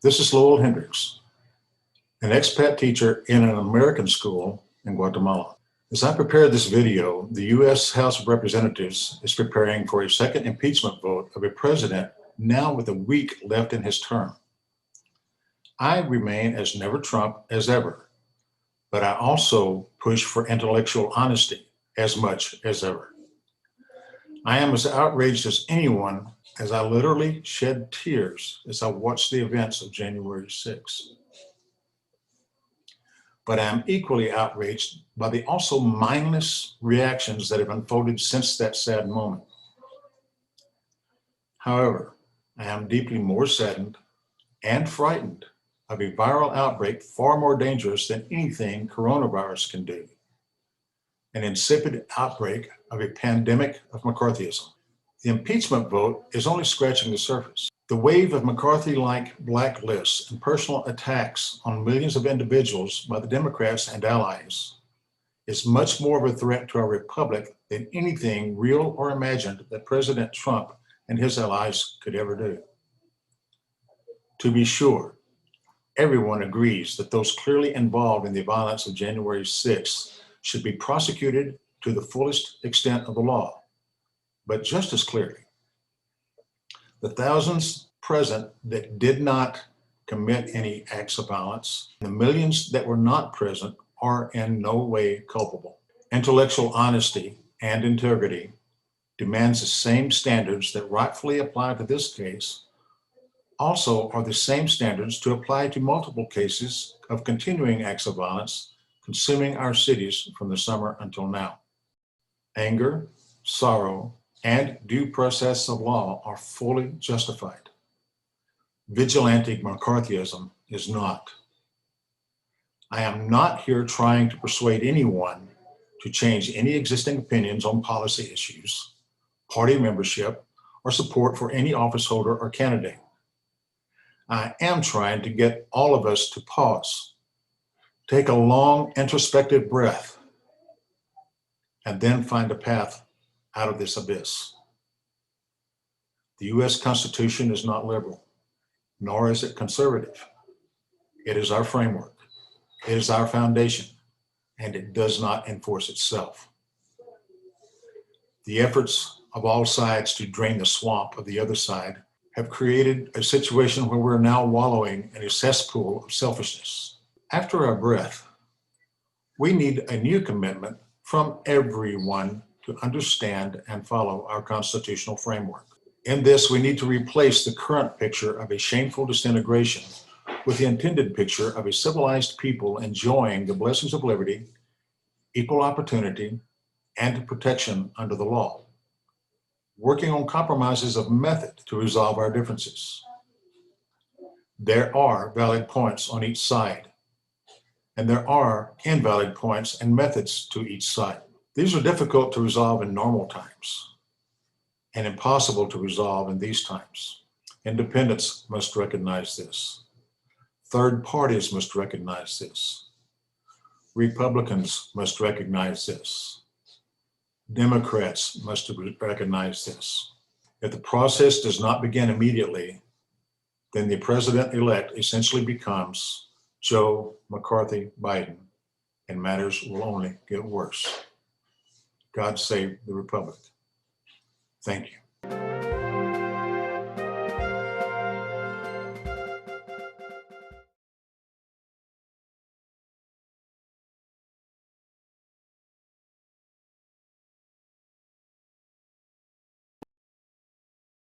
This is Hendrix, an expat teacher in an American school in Guatemala. As I prepared this video, the U.S. House of Representatives is preparing for a second impeachment vote of a president now with a week left in his term. I remain as never Trump as ever, but I also push for intellectual honesty as much as ever. I am as outraged as anyone as I literally shed tears as I watched the events of January 6th. But I am equally outraged by the also mindless reactions that have unfolded since that sad moment. However, I am deeply more saddened and frightened of a viral outbreak far more dangerous than anything coronavirus can do. An insipid outbreak of a pandemic of McCarthyism. The impeachment vote is only scratching the surface. The wave of McCarthy-like blacklists and personal attacks on millions of individuals by the Democrats and allies is much more of a threat to our republic than anything real or imagined that President Trump and his allies could ever do. To be sure, everyone agrees that those clearly involved in the violence of January 6th should be prosecuted to the fullest extent of the law. But just as clearly, the thousands present that did not commit any acts of violence, the millions that were not present are in no way culpable. Intellectual honesty and integrity demands the same standards that rightfully apply to this case also are the same standards to apply to multiple cases of continuing acts of violence consuming our cities from the summer until now. Anger, sorrow, and due process of law are fully justified. Vigilante McCarthyism is not. I am not here trying to persuade anyone to change any existing opinions on policy issues, party membership, or support for any office holder or candidate. I am trying to get all of us to pause, take a long introspective breath, and then find a path out of this abyss. The U.S. Constitution is not liberal, nor is it conservative. It is our framework, it is our foundation, and it does not enforce itself. The efforts of all sides to drain the swamp of the other side have created a situation where we're now wallowing in a cesspool of selfishness. After our breath, we need a new commitment from everyone to understand and follow our constitutional framework. In this, we need to replace the current picture of a shameful disintegration with the intended picture of a civilized people enjoying the blessings of liberty, equal opportunity, and protection under the law, working on compromises of method to resolve our differences. There are valid points on each side, and there are invalid points and methods to each side. These are difficult to resolve in normal times and impossible to resolve in these times. Independents must recognize this. Third parties must recognize this. Republicans must recognize this. Democrats must recognize this. If the process does not begin immediately, then the president-elect essentially becomes Joe McCarthy Biden, and matters will only get worse. God save the Republic. Thank you.